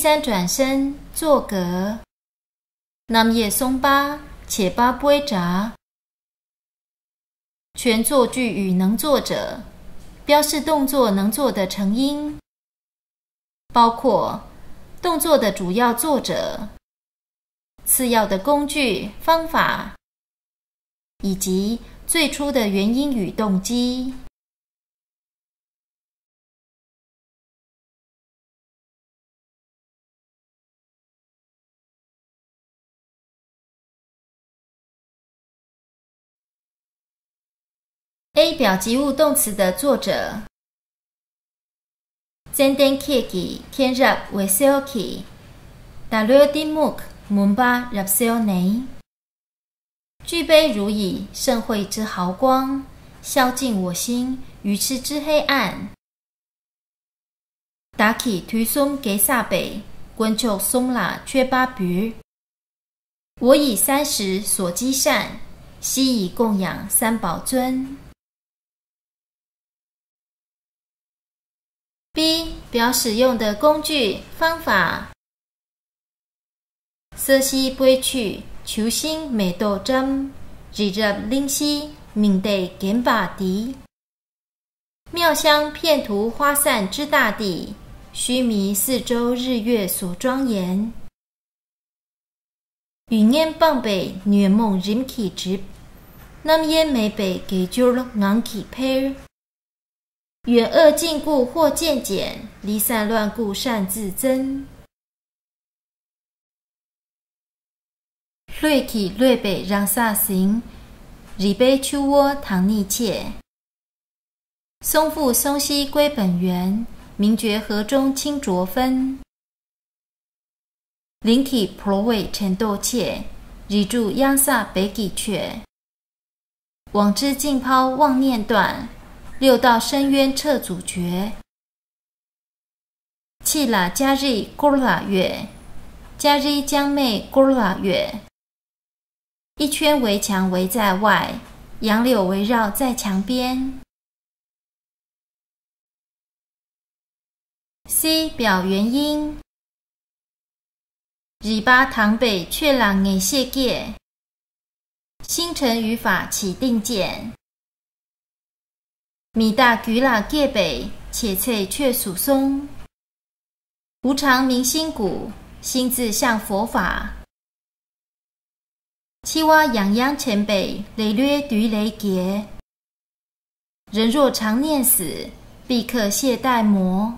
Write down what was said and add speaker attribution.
Speaker 1: 三转身坐格，南叶松巴且巴杯札。全作句与能作者标示动作能做的成因，包括动作的主要作者、次要的工具、方法，以及最初的原因与动机。A 表及物动词的作者前天契机天入为小气，大略的目门巴入小内，具备如以盛会之豪光，消尽我心愚痴之黑暗。打起推松给撒北，滚就松啦缺巴bü我以30所积善，悉以供养三宝尊。B 表使用的工具方法，色西杯去求星美斗针，日入灵犀明地减把敌。妙香片图花散之大地，须弥四周日月所庄严。云烟傍北女梦人起直，南烟美北给就昂起胚。远恶禁故或渐减，离散乱故善自增。瑞起瑞北让萨行，日北秋窝唐逆切。松复松西归本源，明觉河中清浊分。灵体婆尾陈斗切，日住央萨北己阙。往之尽抛妄念断。六道深渊彻阻绝，气啦加日咕啦月，加日将妹咕啦月。一圈围墙围在外，杨柳围绕在墙边。C 表原因，日巴唐北却朗眼谢界，星辰语法起定见。米大举啦界北，且翠却属松。无常明心谷，心自向佛法。七蛙养央前北，雷略驴雷劫。人若常念死，必可懈怠魔。